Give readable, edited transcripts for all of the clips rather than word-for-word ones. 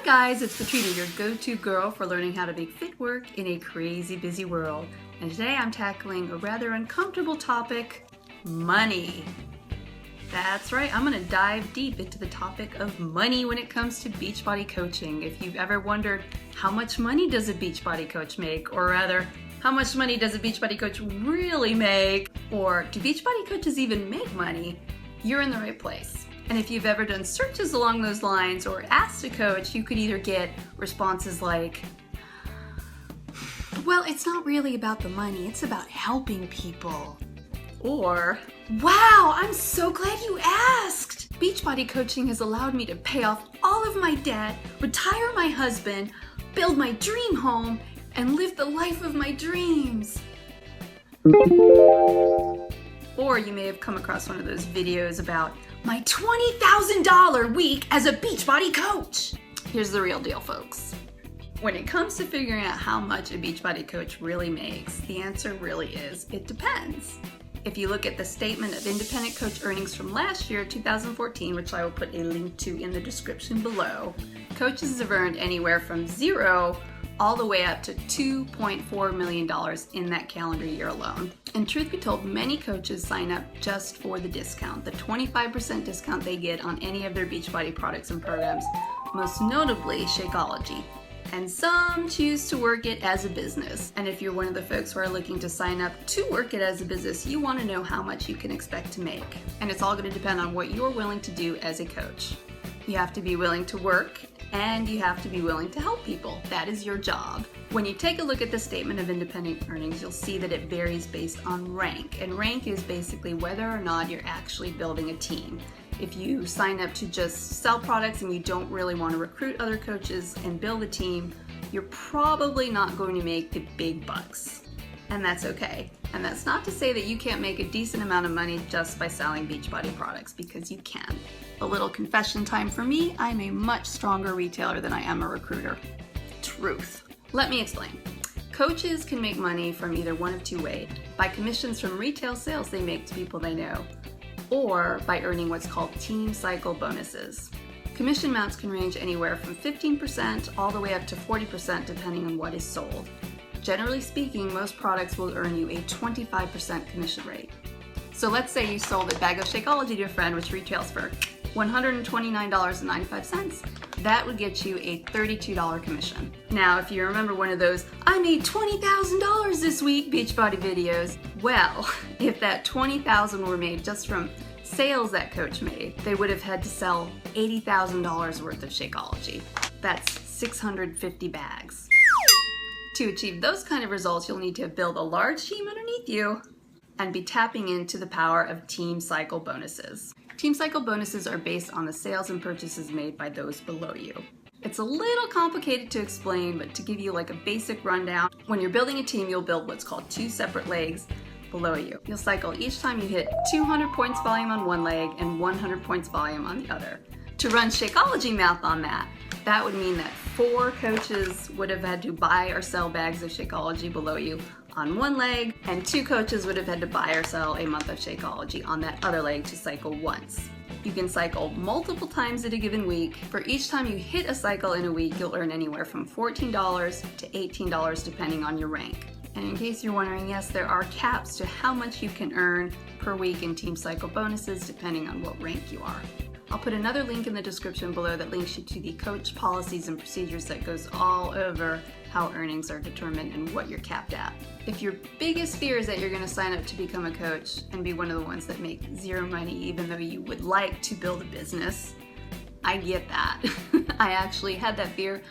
Hi guys, it's Petrina, your go-to girl for learning how to make fit work in a crazy busy world. And today I'm tackling a rather uncomfortable topic, money. That's right, I'm going to dive deep into the topic of money when it comes to Beachbody coaching. If you've ever wondered, how much money does a Beachbody coach make? Or rather, how much money does a Beachbody coach really make? Or do Beachbody coaches even make money? You're in the right place. And if you've ever done searches along those lines or asked a coach, you could either get responses like, well, it's not really about the money, it's about helping people. Or, wow, I'm so glad you asked. Beachbody coaching has allowed me to pay off all of my debt, retire my husband, build my dream home, and live the life of my dreams. Or you may have come across one of those videos about my $20,000 week as a Beachbody coach. Here's the real deal, folks. When it comes to figuring out how much a Beachbody coach really makes, the answer really is, it depends. If you look at the statement of independent coach earnings from last year, 2014, which I will put a link to in the description below, coaches have earned anywhere from $0 all the way up to $2.4 million in that calendar year alone. And truth be told, many coaches sign up just for the discount, the 25% discount they get on any of their Beachbody products and programs, most notably Shakeology. And some choose to work it as a business. And if you're one of the folks who are looking to sign up to work it as a business, you want to know how much you can expect to make. And it's all going to depend on what you're willing to do as a coach. You have to be willing to work, and you have to be willing to help people. That is your job. When you take a look at the statement of independent earnings, you'll see that it varies based on rank. And rank is basically whether or not you're actually building a team. If you sign up to just sell products and you don't really want to recruit other coaches and build a team, you're probably not going to make the big bucks. And that's okay. And that's not to say that you can't make a decent amount of money just by selling Beachbody products, because you can. A little confession time for me, I'm a much stronger retailer than I am a recruiter. Truth. Let me explain. Coaches can make money from either one of two ways: by commissions from retail sales they make to people they know, or by earning what's called team cycle bonuses. Commission amounts can range anywhere from 15% all the way up to 40% depending on what is sold. Generally speaking, most products will earn you a 25% commission rate. So let's say you sold a bag of Shakeology to a friend, which retails for $129.95. That would get you a $32 commission. Now, if you remember one of those, I made $20,000 this week Beachbody videos, well, if that $20,000 were made just from sales that coach made, they would have had to sell $80,000 worth of Shakeology. That's 650 bags. To achieve those kind of results, you'll need to build a large team underneath you and be tapping into the power of team cycle bonuses. Team cycle bonuses are based on the sales and purchases made by those below you. It's a little complicated to explain, but to give you like a basic rundown, when you're building a team, you'll build what's called two separate legs below you. You'll cycle each time you hit 200 points volume on one leg and 100 points volume on the other. To run Shakeology math on that, that would mean that 4 coaches would have had to buy or sell bags of Shakeology below you on one leg, and 2 coaches would have had to buy or sell a month of Shakeology on that other leg to cycle once. You can cycle multiple times in a given week. For each time you hit a cycle in a week, you'll earn anywhere from $14 to $18 depending on your rank. And in case you're wondering, yes, there are caps to how much you can earn per week in team cycle bonuses depending on what rank you are. I'll put another link in the description below that links you to the coach policies and procedures that goes all over how earnings are determined and what you're capped at. If your biggest fear is that you're going to sign up to become a coach and be one of the ones that make zero money even though you would like to build a business, I get that. I actually had that fear.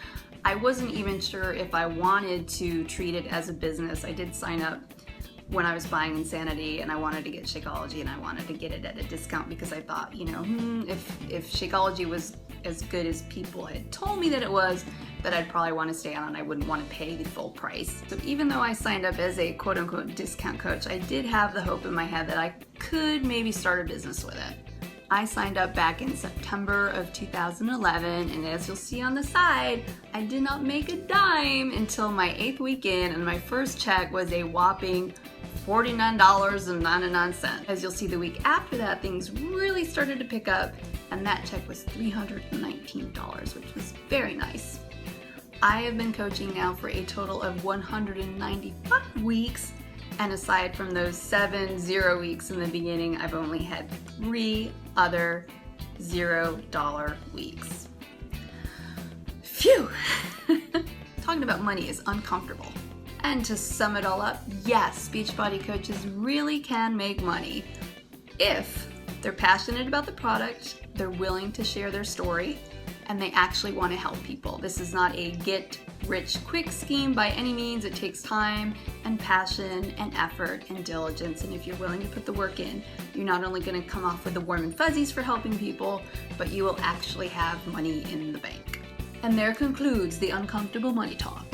I wasn't even sure if I wanted to treat it as a business. I did sign up when I was buying Insanity and I wanted to get Shakeology and I wanted to get it at a discount because I thought, you know, if Shakeology was as good as people had told me that it was, that I'd probably want to stay on and I wouldn't want to pay the full price. So even though I signed up as a quote-unquote discount coach, I did have the hope in my head that I could maybe start a business with it. I signed up back in September of 2011, and as you'll see on the side, I did not make a dime until my 8th weekend, and my first check was a whopping $49.99. As you'll see, the week after that, things really started to pick up, and that check was $319, which was very nice. I have been coaching now for a total of 195 weeks, and aside from those 7 0 weeks in the beginning, I've only had 3 other $0 weeks. Phew! Talking about money is uncomfortable. And to sum it all up, yes, Beachbody coaches really can make money if they're passionate about the product, they're willing to share their story, and they actually want to help people. This is not a get-rich-quick scheme by any means. It takes time and passion and effort and diligence, and if you're willing to put the work in, you're not only going to come off with the warm and fuzzies for helping people, but you will actually have money in the bank. And there concludes the uncomfortable money talk.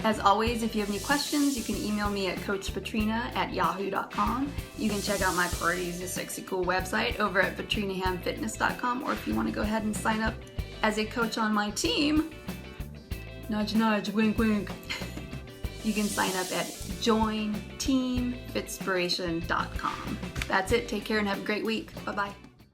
As always, if you have any questions, you can email me at coachpetrina@yahoo.com. You can check out my Parties is Sexy Cool website over at petrinahamfitness.com, or if you want to go ahead and sign up as a coach on my team, nudge nudge, wink wink, you can sign up at jointeamfitspiration.com. That's it. Take care and have a great week. Bye-bye.